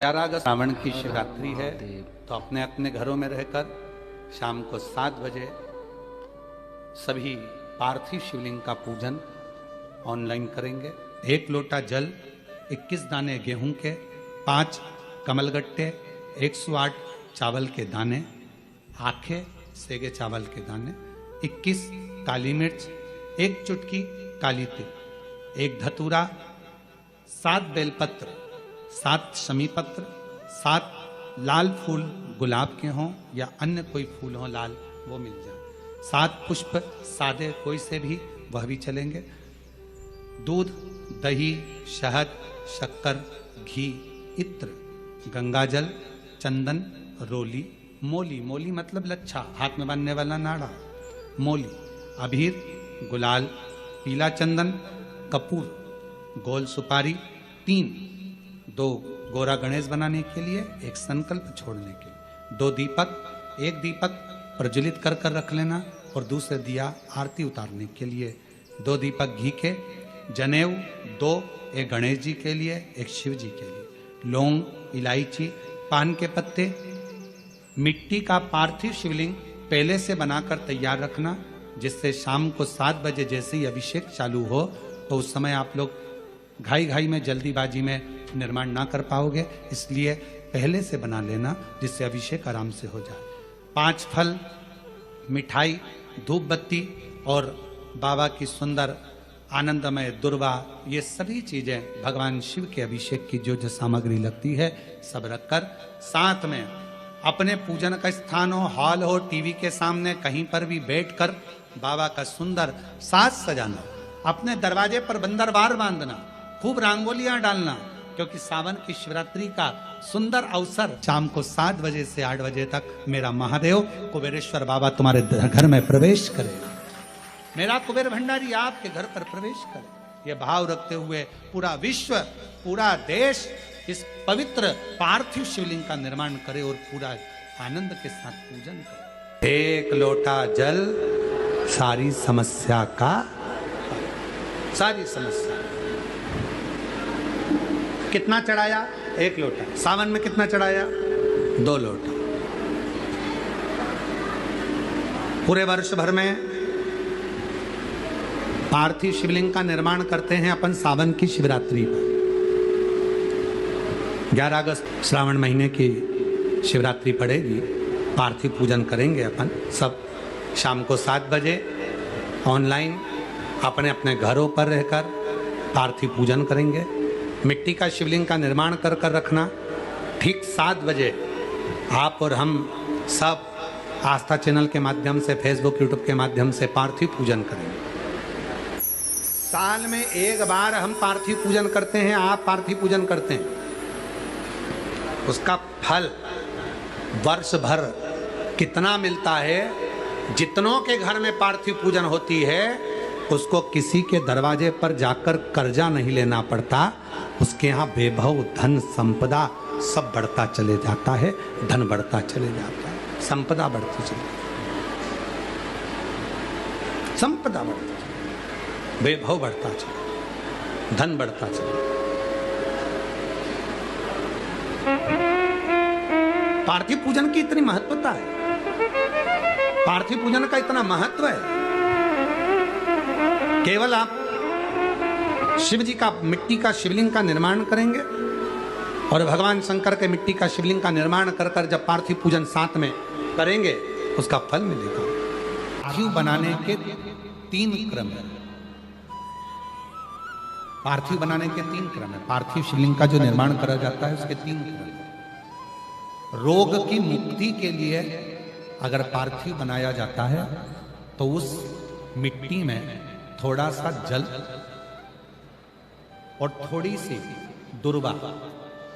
11 अगस्त श्रावण की शिवरात्रि है, तो अपने अपने घरों में रहकर शाम को 7 बजे सभी पार्थिव शिवलिंग का पूजन ऑनलाइन करेंगे। 1 लोटा जल, 21 दाने गेहूं के, 5 कमलगट्टे, 108 चावल के दाने, आखे सेगे चावल के दाने, 21 काली मिर्च, 1 चुटकी काली तिल, 1 धतूरा, 7 बेलपत्र, 7 शमी पत्र, 7 लाल फूल गुलाब के हों या अन्य कोई फूल हो लाल वो मिल जाए, 7 पुष्प सादे कोई से भी वह भी चलेंगे, दूध, दही, शहद, शक्कर, घी, इत्र, गंगाजल, चंदन, रोली, मोली, मोली मतलब लच्छा, हाथ में बांधने वाला नाड़ा, मोली, अबीर, गुलाल, पीला चंदन, कपूर, गोल सुपारी, 2 गोरा गणेश बनाने के लिए, 1 संकल्प छोड़ने के लिए, 2 दीपक, 1 दीपक प्रज्वलित कर कर रख लेना और दूसरे दिया आरती उतारने के लिए, 2 दीपक घी के, जनेऊ 2, 1 गणेश जी के लिए, 1 शिव जी के लिए, लौंग, इलायची, पान के पत्ते, मिट्टी का पार्थिव शिवलिंग पहले से बनाकर तैयार रखना, जिससे शाम को 7 बजे जैसे ही अभिषेक चालू हो तो उस समय आप लोग घाई घाई में जल्दीबाजी में निर्माण ना कर पाओगे, इसलिए पहले से बना लेना जिससे अभिषेक आराम से हो जाए। 5 फल, मिठाई, धूप बत्ती और बाबा की सुंदर आनंदमय दुर्वा, ये सभी चीजें भगवान शिव के अभिषेक की जो जो सामग्री लगती है सब रखकर, साथ में अपने पूजन का स्थान हो, हॉल हो, टीवी के सामने कहीं पर भी बैठकर बाबा का सुंदर साज सजाना, अपने दरवाजे पर बंदरवार बांधना, खूब रंगोलियां डालना, क्योंकि सावन की शिवरात्रि का सुंदर अवसर शाम को 7 बजे से 8 बजे तक मेरा महादेव कुबेरेश्वर बाबा तुम्हारे घर में प्रवेश करे, मेरा कुबेर भंडारी आपके घर पर प्रवेश करे। ये भाव रखते हुए पूरा विश्व, पूरा देश इस पवित्र पार्थिव शिवलिंग का निर्माण करे और पूरा आनंद के साथ पूजन करे। 1 लोटा जल सारी समस्या कितना चढ़ाया? 1 लोटा। सावन में कितना चढ़ाया? 2 लोटा। पूरे वर्ष भर में पार्थिव शिवलिंग का निर्माण करते हैं अपन सावन की शिवरात्रि पर। 11 अगस्त श्रावण महीने की शिवरात्रि पड़ेगी, पार्थिव पूजन करेंगे अपन सब शाम को 7 बजे ऑनलाइन अपने अपने घरों पर रहकर पार्थिव पूजन करेंगे। मिट्टी का शिवलिंग का निर्माण कर कर रखना। ठीक 7 बजे आप और हम सब आस्था चैनल के माध्यम से, फेसबुक, यूट्यूब के माध्यम से पार्थिव पूजन करेंगे। साल में 1 बार हम पार्थिव पूजन करते हैं, आप पार्थिव पूजन करते हैं, उसका फल वर्ष भर कितना मिलता है। जितनों के घर में पार्थिव पूजन होती है उसको किसी के दरवाजे पर जाकर कर्जा नहीं लेना पड़ता, उसके यहाँ वैभव, धन, संपदा सब बढ़ता चले जाता है, धन बढ़ता चले जाता है, संपदा बढ़ती चली, संपदा बढ़ती चली, वैभव बढ़ता चले, धन बढ़ता चले। पार्थिव पूजन की इतनी महत्वता है, पार्थिव पूजन का इतना महत्व है। केवल आप शिव जी का मिट्टी का शिवलिंग का निर्माण करेंगे और भगवान शंकर के मिट्टी का शिवलिंग का निर्माण कर कर जब पार्थिव पूजन साथ में करेंगे उसका फल मिलेगा। पार्थिव बनाने के 3 क्रम है, पार्थिव बनाने के 3 क्रम है। पार्थिव शिवलिंग का जो निर्माण करा जाता है उसके 3 क्रम है। रोग की मुक्ति के लिए अगर पार्थिव बनाया जाता है तो उस मिट्टी में थोड़ा सा जल और थोड़ी सी दुर्वा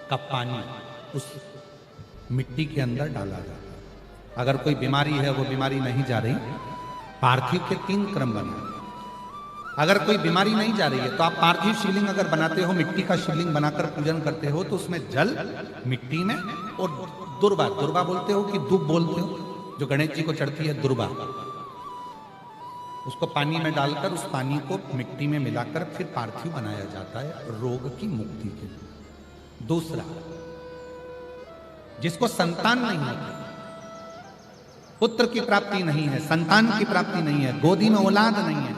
का पानी उस मिट्टी के अंदर डाला जाता है। अगर कोई बीमारी है वो बीमारी नहीं जा रही, पार्थिव के 3 क्रम बने। अगर कोई बीमारी नहीं जा रही है तो आप पार्थिव शिवलिंग अगर बनाते हो, मिट्टी का शिवलिंग बनाकर पूजन करते हो, तो उसमें जल मिट्टी में और दुर्वा, दुर्वा बोलते हो कि दूब बोलते हो, जो गणेश जी को चढ़ती है दुर्वा, उसको पानी में डालकर उस पानी को मिट्टी में मिलाकर फिर पार्थिव बनाया जाता है रोग की मुक्ति के लिए। दूसरा, जिसको संतान नहीं होती, पुत्र की प्राप्ति नहीं है, संतान की प्राप्ति नहीं है, गोदी में औलाद नहीं है,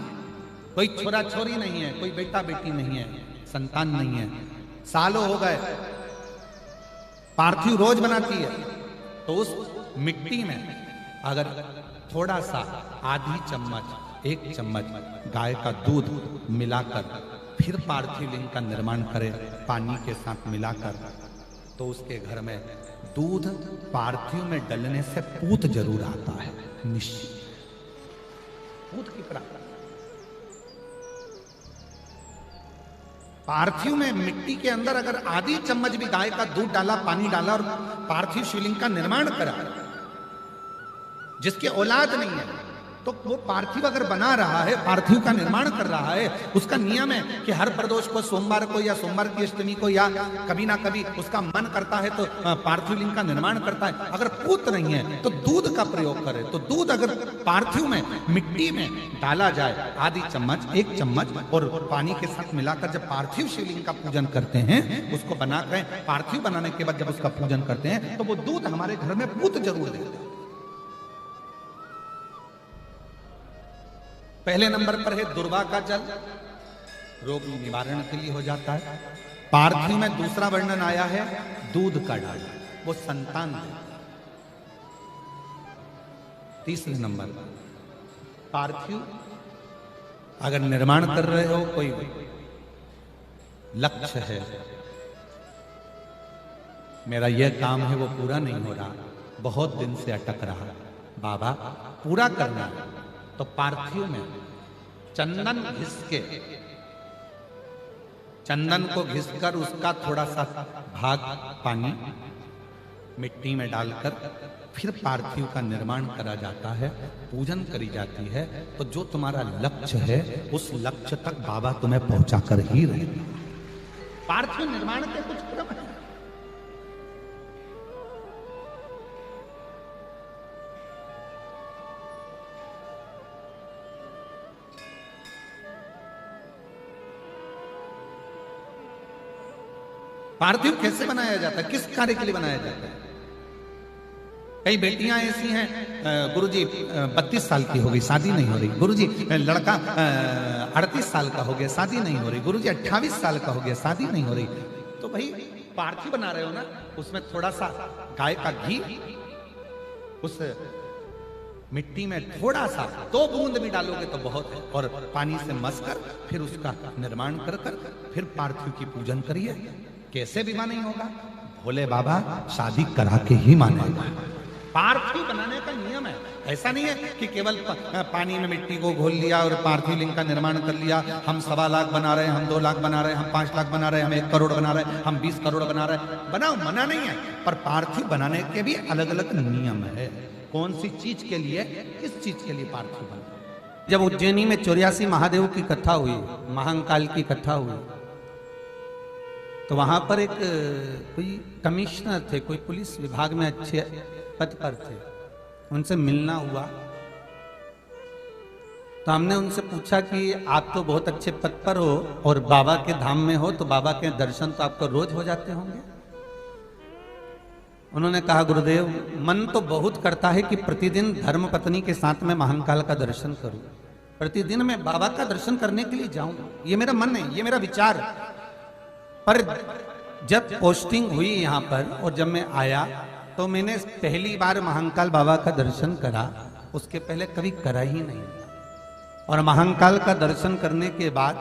कोई छोरा छोरी नहीं है, कोई बेटा बेटी नहीं है, संतान नहीं है, सालों हो गए, पार्थिव रोज बनाती है, तो उस मिट्टी में अगर थोड़ा सा आधी चम्मच, 1 चम्मच गाय का दूध मिलाकर फिर पार्थिव लिंग का निर्माण करे पानी के साथ मिलाकर, तो उसके घर में दूध पार्थिव में डलने से पूत जरूर आता है, निश्चित पूत की प्राप्ति। पार्थिव में मिट्टी के अंदर अगर आधी चम्मच भी गाय का दूध डाला, पानी डाला और पार्थिव शिवलिंग का निर्माण करा, जिसके औलाद नहीं है, तो वो पार्थिव अगर बना रहा है, पार्थिव का निर्माण कर रहा है, उसका नियम है कि हर प्रदोष को, सोमवार को या सोमवार की अष्टमी को या कभी ना कभी उसका मन करता है तो पार्थिव लिंग का निर्माण करता है। अगर पूत नहीं है तो दूध का प्रयोग करे, तो दूध अगर पार्थिव में मिट्टी में डाला जाए, आधी चम्मच, 1 चम्मच और पानी के साथ मिलाकर जब पार्थिव शिवलिंग का पूजन करते हैं, उसको बनाकर पार्थिव बनाने के बाद जब उसका पूजन करते हैं, तो वो दूध हमारे घर में पूत जरूर देते हैं। पहले नंबर पर है दुर्वा का जल, रोग निवारण के लिए हो जाता है। पार्थिव में दूसरा वर्णन आया है दूध का डालना, वो संतान दे। तीसरे नंबर पर पार्थिव अगर निर्माण कर रहे हो, कोई लक्ष्य है, मेरा यह काम है वो पूरा नहीं हो रहा, बहुत दिन से अटक रहा, बाबा पूरा करना है, तो पार्थिव में चंदन घिस के, चंदन को घिसकर उसका थोड़ा सा भाग पानी मिट्टी में डालकर फिर पार्थिव का निर्माण करा जाता है, पूजन करी जाती है। तो जो तुम्हारा लक्ष्य है उस लक्ष्य तक बाबा तुम्हें पहुंचा कर ही रहेगा। पार्थिव निर्माण के कुछ क्रम है। पार्थिव कैसे बनाया जाता है, किस कार्य के लिए बनाया जाता है? कई बेटियां ऐसी हैं, गुरुजी 32 साल की हो गई, शादी नहीं हो रही, गुरुजी लड़का 38 साल का हो गया, शादी नहीं हो रही, गुरुजी 28 साल का हो गया, शादी नहीं हो रही। तो भाई पार्थिव बना रहे हो ना, उसमें थोड़ा सा गाय का घी उस मिट्टी में थोड़ा सा 2 बूंद भी डालोगे तो बहुत है, और पानी से मसकर फिर उसका निर्माण कर फिर पार्थिव की पूजन करिए। कैसे विवाह नहीं होगा? भोले बाबा शादी करा के ही मानेगा। पार्थिव बनाने का नियम है, ऐसा नहीं है कि केवल पानी में मिट्टी को घोल लिया और पार्थिव लिंग का निर्माण कर लिया। हम 1.25 लाख बना रहे हैं, हम 2 लाख बना रहे हैं, हम 5 लाख बना रहे हैं, हम 1 करोड़ बना रहे हैं, हम 20 करोड़ बना रहे हैं। बनाओ, मना नहीं है, पर पार्थिव बनाने के भी अलग अलग नियम है। कौन सी चीज के लिए, किस चीज के लिए पार्थिव बना। जब उज्जैनी में 84 महादेव की कथा हुई, महाकाल की कथा हुई, तो वहां पर एक कोई कमिश्नर थे, कोई पुलिस विभाग में अच्छे पद पर थे, उनसे मिलना हुआ। तो हमने उनसे पूछा कि आप तो बहुत अच्छे पद पर हो और बाबा के धाम में हो, तो बाबा के दर्शन तो आपको रोज हो जाते होंगे। उन्होंने कहा, गुरुदेव मन तो बहुत करता है कि प्रतिदिन धर्म पत्नी के साथ में महाकाल का दर्शन करूं, प्रतिदिन मैं बाबा का दर्शन करने के लिए जाऊं, ये मेरा मन है, ये मेरा विचार। पर जब पोस्टिंग हुई यहाँ पर और जब मैं आया तो मैंने पहली बार महाकाल बाबा का दर्शन करा, उसके पहले कभी करा ही नहीं। और महाकाल का दर्शन करने के बाद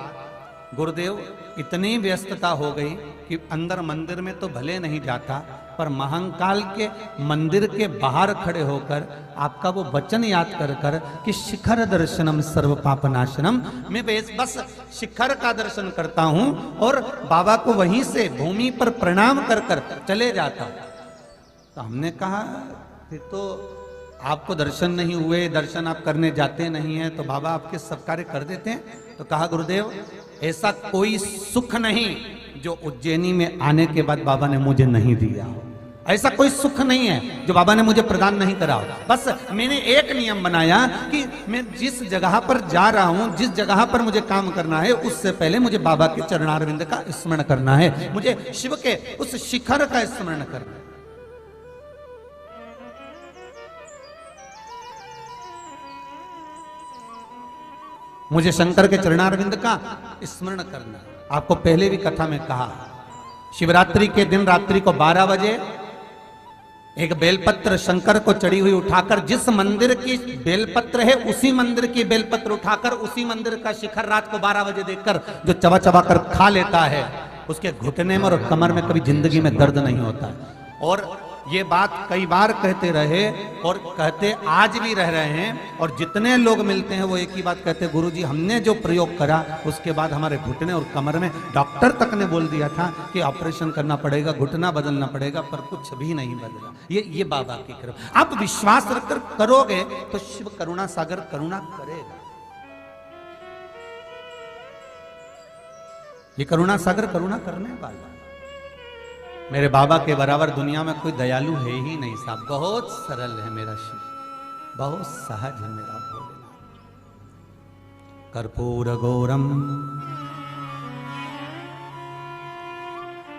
गुरुदेव इतनी व्यस्तता हो गई कि अंदर मंदिर में तो भले नहीं जाता, पर महाकाल के मंदिर के बाहर खड़े होकर आपका वो वचन याद कर कर कि शिखर दर्शनम सर्व पापनाशनम, मैं बस शिखर का दर्शन करता हूं और बाबा को वहीं से भूमि पर प्रणाम कर कर चले जाता हूं। तो हमने कहा, फिर तो आपको दर्शन नहीं हुए, दर्शन आप करने जाते नहीं हैं, तो बाबा आपके सब कार्य कर देते हैं। तो कहा, गुरुदेव ऐसा कोई सुख नहीं जो उज्जैनी में आने के बाद बाबा ने मुझे नहीं दिया हो। ऐसा कोई सुख नहीं है जो बाबा ने मुझे प्रदान नहीं करा हो। बस मैंने एक नियम बनाया कि मैं जिस जगह पर जा रहा हूं, जिस जगह पर मुझे काम करना है, उससे पहले मुझे बाबा के चरणारविंद का स्मरण करना है, मुझे शिव के उस शिखर का स्मरण करना है। मुझे शंकर के चरणारविंद का स्मरण करना। आपको पहले भी कथा में कहा, शिवरात्रि के दिन रात्रि को 12 बजे एक बेलपत्र शंकर को चढ़ी हुई उठाकर, जिस मंदिर की बेलपत्र है उसी मंदिर की बेलपत्र उठाकर उसी मंदिर का शिखर रात को 12 बजे देखकर जो चबा चबा कर खा लेता है, उसके घुटने में और कमर में कभी जिंदगी में दर्द नहीं होता है। और ये बात कई बार कहते रहे और कहते आज भी रह रहे हैं, और जितने लोग मिलते हैं वो एक ही बात कहते हैं, गुरुजी हमने जो प्रयोग करा उसके बाद हमारे घुटने और कमर में, डॉक्टर तक ने बोल दिया था कि ऑपरेशन करना पड़ेगा, घुटना बदलना पड़ेगा, पर कुछ भी नहीं बदला। ये बाबा की कृपा। आप विश्वास रखकर करोगे तो शिव करुणा सागर करुणा करेगा। ये करुणा सागर करुणा करने वाला। मेरे बाबा के बराबर दुनिया में कोई दयालु है ही नहीं साहब। बहुत सरल है मेरा शिव, बहुत सहज है मेरा भोलेनाथ। कर्पूर गौरम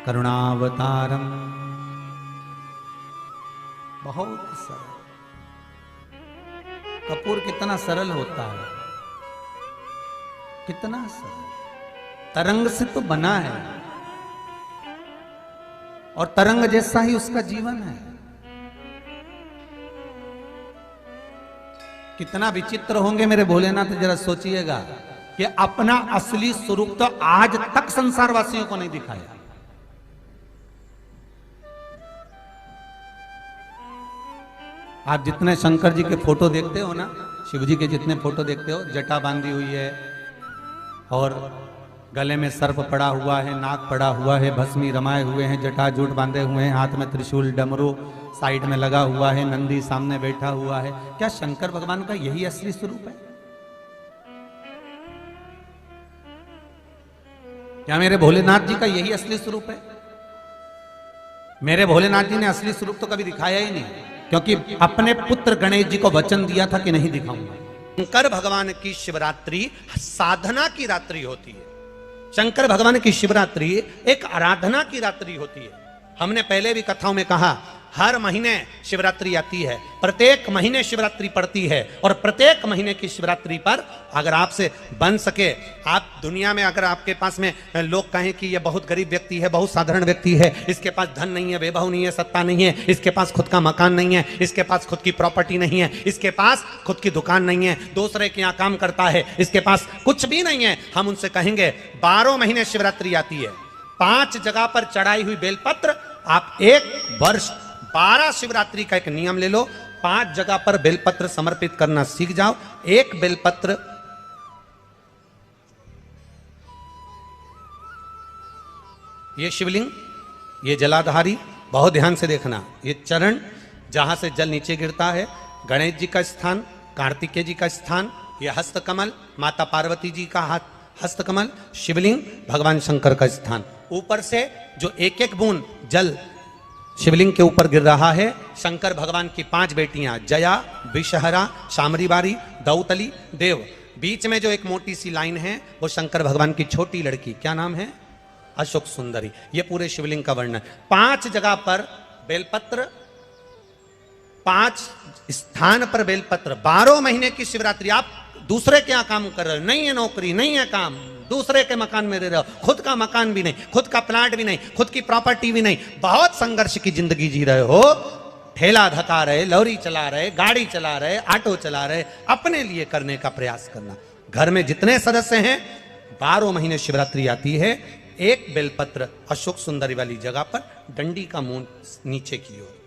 करुणावतारम, बहुत सरल। कपूर कितना सरल होता है, कितना सरल। तरंग से तो बना है और तरंग जैसा ही उसका जीवन है। कितना विचित्र होंगे मेरे भोलेनाथ, जरा सोचिएगा कि अपना असली स्वरूप तो आज तक संसार वासियों को नहीं दिखाया। आप जितने शंकर जी के फोटो देखते हो ना, शिव जी के जितने फोटो देखते हो, जटा बांधी हुई है और गले में सर्प पड़ा हुआ है, नाक पड़ा हुआ है, भस्मी रमाए हुए हैं, जटा जूट बांधे हुए हैं, हाथ में त्रिशूल डमरू साइड में लगा हुआ है, नंदी सामने बैठा हुआ है। क्या शंकर भगवान का यही असली स्वरूप है? क्या मेरे भोलेनाथ जी का यही असली स्वरूप है? मेरे भोलेनाथ जी ने असली स्वरूप तो कभी दिखाया ही नहीं, क्योंकि अपने पुत्र गणेश जी को वचन दिया था कि नहीं दिखाऊंगा। शंकर भगवान की शिवरात्रि साधना की रात्रि होती है। शंकर भगवान की शिवरात्रि एक आराधना की रात्रि होती है। हमने पहले भी कथाओं में कहा, हर महीने शिवरात्रि आती है, प्रत्येक महीने शिवरात्रि पड़ती है, और प्रत्येक महीने की शिवरात्रि पर अगर आपसे बन सके, आप दुनिया में अगर आपके पास में लोग कहें कि ये बहुत गरीब व्यक्ति है, बहुत साधारण व्यक्ति है, इसके पास धन नहीं है, वैभव नहीं है, सत्ता नहीं है, इसके पास खुद का मकान नहीं है, इसके पास खुद की प्रॉपर्टी नहीं है, इसके पास खुद की दुकान नहीं है, दूसरे के यहाँ काम करता है, इसके पास कुछ भी नहीं है, हम उनसे कहेंगे 12 महीने शिवरात्रि आती है, 5 जगह पर चढ़ाई हुई बेलपत्र, आप एक वर्ष 12 शिवरात्रि का एक नियम ले लो, 5 जगह पर बेलपत्र समर्पित करना सीख जाओ। एक बेलपत्र ये शिवलिंग, ये जलाधारी, बहुत ध्यान से देखना, ये चरण जहां से जल नीचे गिरता है, गणेश जी का स्थान, कार्तिकेय जी का स्थान, ये हस्तकमल माता पार्वती जी का हाथ हस्तकमल, शिवलिंग भगवान शंकर का स्थान। ऊपर से जो एक एक बूंद जल शिवलिंग के ऊपर गिर रहा है, शंकर भगवान की 5 बेटियां, जया, विषहरा, शामरीबारी, दौतली, देव। बीच में जो एक मोटी सी लाइन है वो शंकर भगवान की छोटी लड़की, क्या नाम है? अशोक सुंदरी। ये पूरे शिवलिंग का वर्णन। 5 जगह पर बेलपत्र, 5 स्थान पर बेलपत्र, 12 महीने की शिवरात्रि। आप दूसरे के यहाँ काम कर रहे हो, नहीं है नौकरी, नहीं है काम, दूसरे के मकान में रह रहे हो, खुद का मकान भी नहीं, खुद का प्लाट भी नहीं, खुद की प्रॉपर्टी भी नहीं, बहुत संघर्ष की जिंदगी जी रहे हो, ठेला धका रहे, लॉरी चला रहे, गाड़ी चला रहे, ऑटो चला रहे, अपने लिए करने का प्रयास करना। घर में जितने सदस्य हैं, 12 महीने शिवरात्रि आती है, एक बेलपत्र अशोक सुंदरी वाली जगह पर, डंडी का मुंह नीचे की ओर,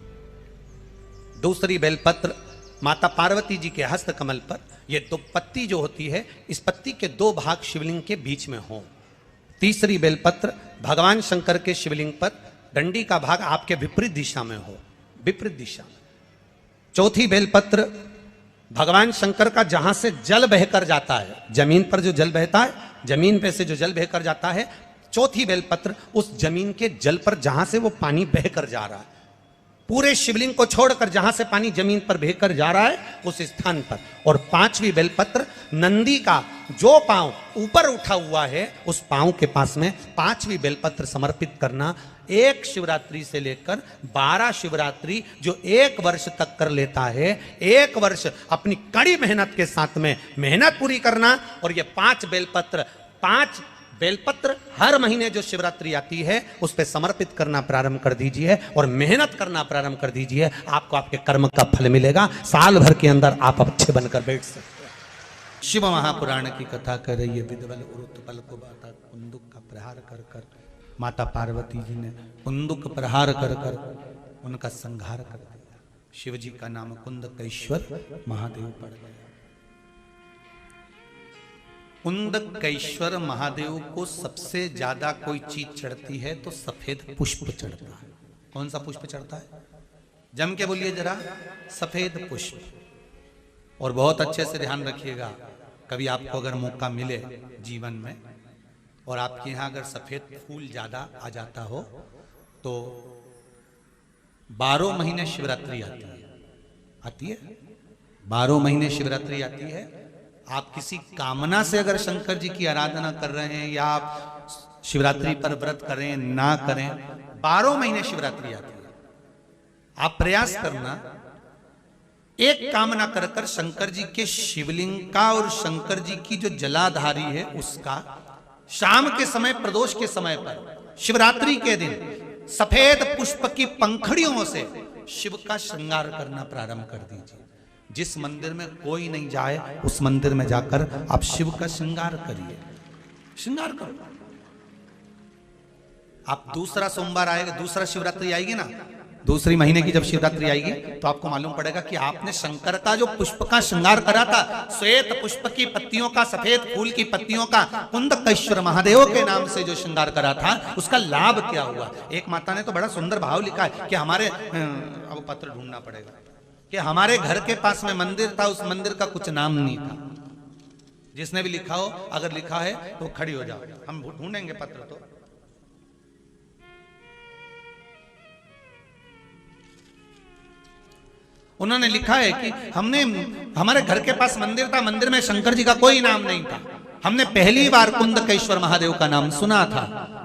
दूसरी बेलपत्र माता पार्वती जी के हस्त कमल पर। ये 2 पत्ती जो होती है, इस पत्ती के 2 भाग शिवलिंग के बीच में हो। तीसरी बेलपत्र भगवान शंकर के शिवलिंग पर, डंडी का भाग आपके विपरीत दिशा में हो, विपरीत दिशा में। चौथी बेलपत्र भगवान शंकर का जहां से जल बहकर जाता है, जमीन पर जो जल बहता है, जमीन पे से जो जल बहकर जाता है, चौथी बेलपत्र उस जमीन के जल पर जहां से वो पानी बहकर जा रहा है, पूरे शिवलिंग को छोड़कर जहां से पानी जमीन पर बहकर जा रहा है उस स्थान पर। और 5वीं बेलपत्र नंदी का जो पांव ऊपर उठा हुआ है, उस पांव के पास में 5वीं बेलपत्र समर्पित करना। एक शिवरात्रि से लेकर 12 शिवरात्रि जो एक वर्ष तक कर लेता है, एक वर्ष अपनी कड़ी मेहनत के साथ में मेहनत पूरी करना, और ये 5 बेलपत्र हर महीने जो शिवरात्रि आती है उस पर समर्पित करना प्रारंभ कर दीजिए और मेहनत करना प्रारंभ कर दीजिए। आपको आपके कर्म का फल मिलेगा। साल भर के अंदर आप अच्छे बनकर बैठ सकते हैं। शिव महापुराण की कथा कर रही है। विदवल उरुतपल को बाता कुंदुक का प्रहार कर कर माता पार्वती जी ने कुंदुक प्रहार कर कर उनका संहार कर दिया। शिव जी का नाम कुंदकेश्वर महादेव पड़ गया। कुंदकेश्वर महादेव को सबसे ज्यादा कोई चीज चढ़ती है तो सफेद पुष्प चढ़ता है। कौन सा पुष्प चढ़ता है? जम के बोलिए जरा। सफेद पुष्प। और बहुत अच्छे से ध्यान रखिएगा, कभी आपको अगर मौका मिले जीवन में और आपके यहां अगर सफेद फूल ज्यादा आ जाता हो तो 12 महीने शिवरात्रि आती है 12 महीने शिवरात्रि आती है। आप किसी कामना से अगर शंकर जी की आराधना कर रहे हैं या आप शिवरात्रि पर व्रत करें ना करें, 12 महीने शिवरात्रि आती है। आप प्रयास करना, एक कामना कर कर शंकर जी के शिवलिंग का और शंकर जी की जो जलाधारी है उसका शाम के समय, प्रदोष के समय पर, शिवरात्रि के दिन सफेद पुष्प की पंखड़ियों से शिव का श्रृंगार करना प्रारंभ कर दीजिए। जिस मंदिर में कोई नहीं जाए उस मंदिर में जाकर आप शिव का श्रृंगार करिए। श्रृंगार करो। आप दूसरा सोमवार आएगा, दूसरा शिवरात्रि आएगी ना, दूसरी महीने की जब शिवरात्रि आएगी तो आपको मालूम पड़ेगा कि आपने शंकर का जो पुष्प का श्रृंगार करा था, श्वेत पुष्प की पत्तियों का, सफेद फूल की पत्तियों का, कुंदकेश्वर महादेव के नाम से जो श्रृंगार करा था, उसका लाभ क्या हुआ। एक माता ने तो बड़ा सुंदर भाव लिखा है कि हमारे, अब पत्र ढूंढना पड़ेगा, कि हमारे घर के पास में मंदिर था, उस मंदिर का कुछ नाम नहीं था। जिसने भी लिखा हो, अगर लिखा है तो खड़ी हो जाओ, हम ढूंढेंगे पत्र। तो उन्होंने लिखा है कि हमारे घर के पास मंदिर था, मंदिर में शंकर जी का कोई नाम नहीं था। हमने पहली बार कुंदकेश्वर महादेव का नाम सुना था।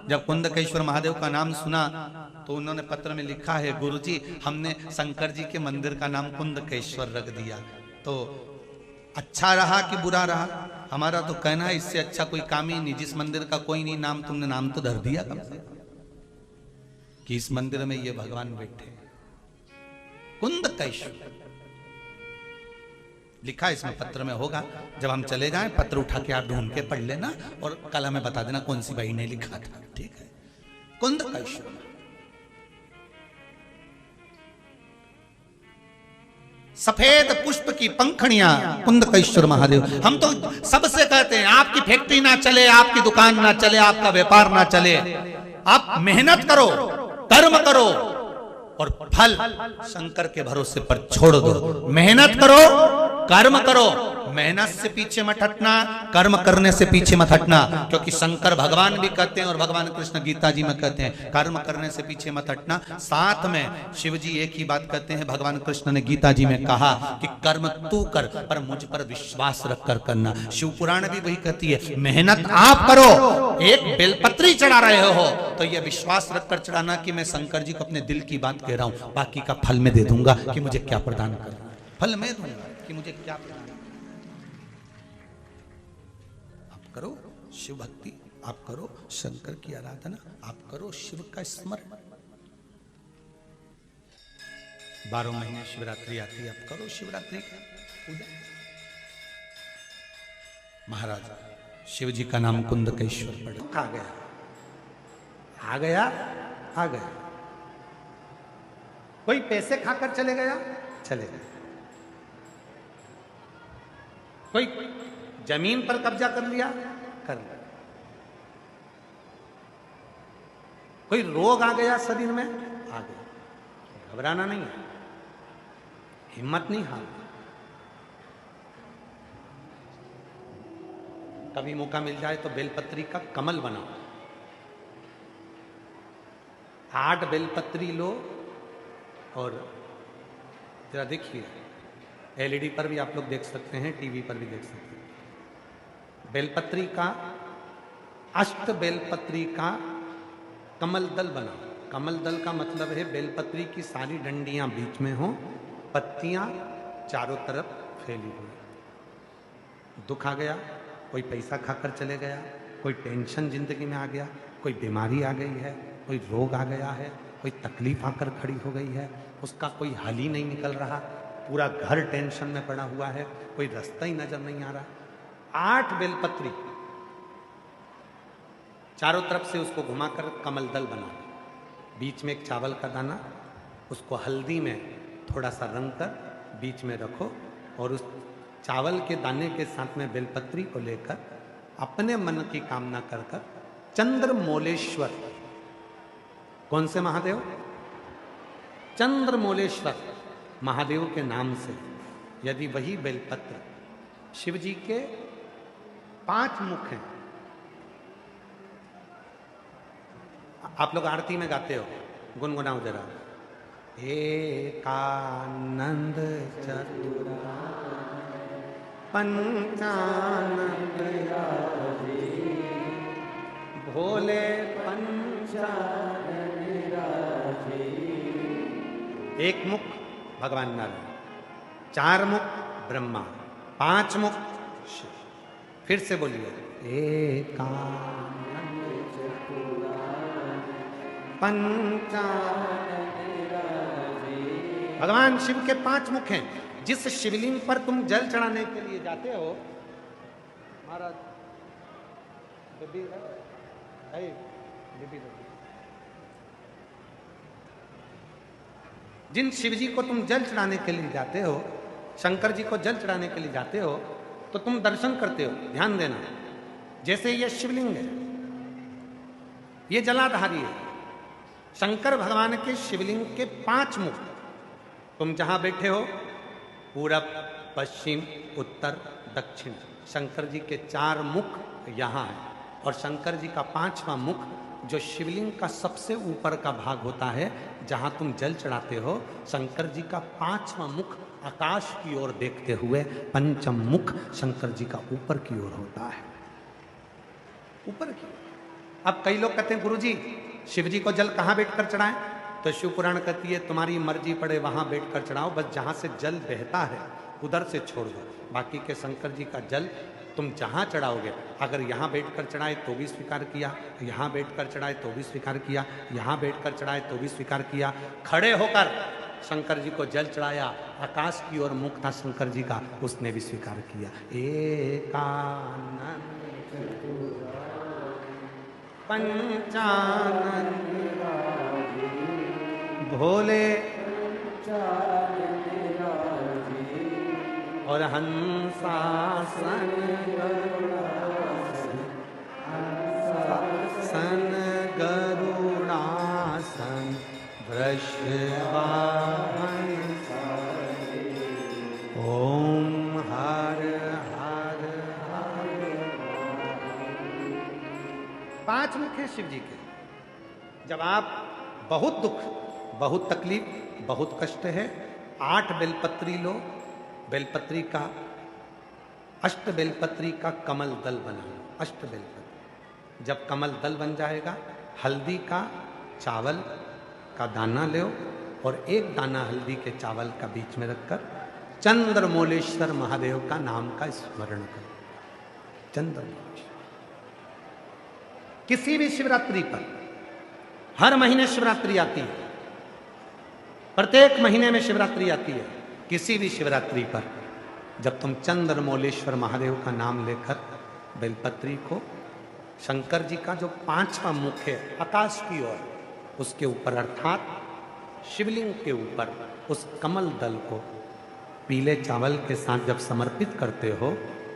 जब कुंदकेश्वर महादेव का नाम सुना तो उन्होंने पत्र में लिखा है, गुरुजी हमने शंकर जी के मंदिर का नाम कुंदकेश्वर रख दिया। तो अच्छा रहा कि बुरा रहा, हमारा तो कहना है इससे अच्छा कोई काम ही नहीं। जिस मंदिर का कोई नहीं नाम, तुमने नाम तो धर दिया कम से कि इस मंदिर में ये भगवान बैठे। कुंदकेश्वर लिखा इसमें, पत्र में होगा। जब हम चले जाएं पत्र उठा के आप ढूंढ के पढ़ लेना और कल हमें बता देना कौन सी बहन ने लिखा था। ठीक है। कुंदकेश्वर सफेद पुष्प की पंखड़ियां, कुंदकेश्वर महादेव। हम तो सबसे कहते हैं आपकी फैक्ट्री ना चले, आपकी दुकान ना चले, आपका व्यापार ना चले, आप मेहनत करो, कर्म करो और फल शंकर के भरोसे पर छोड़ दो। मेहनत करो, कर्म करो, मेहनत से पीछे मत हटना, कर्म करने से पीछे मत हटना। क्योंकि शंकर भगवान भी कहते हैं और भगवान कृष्ण गीता जी में कहते हैं कर्म करने से पीछे मत हटना। साथ में शिव जी एक ही बात कहते हैं, भगवान कृष्ण ने गीता जी में कहा कि कर्म तू कर पर मुझ पर विश्वास रख कर करना। शिव पुराण भी वही कहती है, मेहनत आप करो। एक बेलपत्री चढ़ा रहे हो तो यह विश्वास रखकर चढ़ाना कि मैं शंकर जी को अपने दिल की बात कह रहा हूं, बाकी का फल मैं दे दूंगा कि मुझे क्या प्रदान करना। फल मैं दूंगा कि मुझे क्या प्रदान। आप करो शिव भक्ति, आप करो शंकर की आराधना, आप करो शिव का स्मरण। 12 महीने शिवरात्रि आती है, आप करो शिवरात्रि का पूजा। महाराज शिव जी का नाम कुंदकेश्वर पड़ आ गया, आ गया, आ गया। कोई पैसे खाकर चले गया, चले गए। कोई जमीन पर कब्जा कर लिया, कर लिया। कोई रोग आ गया शरीर में, आ गया। घबराना नहीं है, हिम्मत नहीं हारना। कभी मौका मिल जाए तो बेलपत्री का कमल बनाओ, 8 बेलपत्री लो और जरा देखिए, एलईडी पर भी आप लोग देख सकते हैं, टीवी पर भी देख सकते हैं। बेलपत्री का, 8 बेलपत्री का कमल दल बनाओ। कमल दल का मतलब है बेलपत्री की सारी डंडियां बीच में हो, पत्तियां चारों तरफ फैली हुई। दुख आ गया, कोई पैसा खाकर चले गया, कोई टेंशन जिंदगी में आ गया, कोई बीमारी आ गई है, कोई रोग आ गया है, कोई तकलीफ आकर खड़ी हो गई है, उसका कोई हल ही नहीं निकल रहा, पूरा घर टेंशन में पड़ा हुआ है, कोई रास्ता ही नजर नहीं आ रहा। 8 बेलपत्री चारों तरफ से उसको घुमाकर कमल दल बना दो। बीच में एक चावल का दाना, उसको हल्दी में थोड़ा सा रंग कर बीच में रखो और उस चावल के दाने के साथ में बेलपत्री को लेकर अपने मन की कामना कर कर चंद्रमौलेश्वर, कौन से महादेव? चंद्रमौलेश्वर महादेव के नाम से यदि वही बेलपत्र, शिव जी के 5 मुख हैं। आप लोग आरती में गाते हो, गुनगुनाओ जरा। एकानंद चतुरा पंचानंद भोले पंचानन राजे। एक मुख भगवान नारायण, 4 मुख ब्रह्मा, 5 मुख शिव। फिर से बोलिए, एकानंद चतुरा पंचानन राजे। भगवान शिव के 5 मुख हैं। जिस शिवलिंग पर तुम जल चढ़ाने के लिए जाते हो, महाराज जिन शिव जी को तुम जल चढ़ाने के लिए जाते हो, शंकर जी को जल चढ़ाने के लिए जाते हो, तो तुम दर्शन करते हो। ध्यान देना, जैसे ये शिवलिंग है, ये जलाधारी है। शंकर भगवान के शिवलिंग के 5 मुख, तुम जहां बैठे हो, पूरब, पश्चिम, उत्तर, दक्षिण, शंकर जी के 4 मुख यहाँ है। और शंकर जी का 5वां मुख जो शिवलिंग का सबसे ऊपर का भाग होता है, जहां तुम जल चढ़ाते हो, शंकर जी का 5वां मुख आकाश की ओर देखते हुए, पंचम मुख शंकर जी का ऊपर की ओर होता है, ऊपर की ओर। अब कई लोग कहते हैं गुरुजी शिव जी को जल कहाँ बैठकर चढ़ाएं? तो शिव पुराण कहती है तुम्हारी मर्जी पड़े वहां बैठकर चढ़ाओ, बस जहां से जल बहता है उधर से छोड़ दो। बाकी के शंकर जी का जल तुम जहां चढ़ाओगे, अगर यहां बैठकर चढ़ाए तो भी स्वीकार किया, यहां बैठकर चढ़ाए तो भी स्वीकार किया, यहां बैठकर चढ़ाए तो भी स्वीकार किया। खड़े होकर शंकर जी को जल चढ़ाया, आकाश की ओर मुख था शंकर जी का, उसने भी स्वीकार किया। एकानंद पंचानन भोले और हंसासन गरुड़ासन वृषवाहन ओम हर हर हर। 5 मुख हैं शिव जी के। जब आप बहुत दुख, बहुत तकलीफ, बहुत कष्ट है, 8 बेलपत्री लो, बेलपत्री का, अष्ट बेलपत्री का कमल दल बना लो। अष्ट बेलपत्री, जब कमल दल बन जाएगा, हल्दी का चावल का दाना लो और 1 दाना हल्दी के चावल का बीच में रखकर चंद्रमौलेश्वर महादेव का नाम का स्मरण करो। चंद्रमौलेश्वर। किसी भी शिवरात्रि पर, हर महीने शिवरात्रि आती है, प्रत्येक महीने में शिवरात्रि आती है। किसी भी शिवरात्रि पर जब तुम चंद्रमौलेश्वर महादेव का नाम लेकर बेलपत्री को, शंकर जी का जो 5वां मुख है आकाश की ओर, उसके ऊपर अर्थात शिवलिंग के ऊपर उस कमल दल को पीले चावल के साथ जब समर्पित करते हो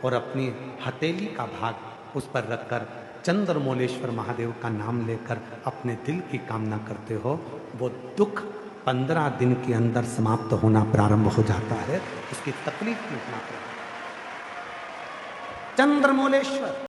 और अपनी हथेली का भाग उस पर रखकर चंद्रमौलेश्वर महादेव का नाम लेकर अपने दिल की कामना करते हो, वो दुख 15 दिन के अंदर समाप्त होना प्रारंभ हो जाता है। उसकी तकलीफ मिटना प्रारंभ। चंद्रमौलेश्वर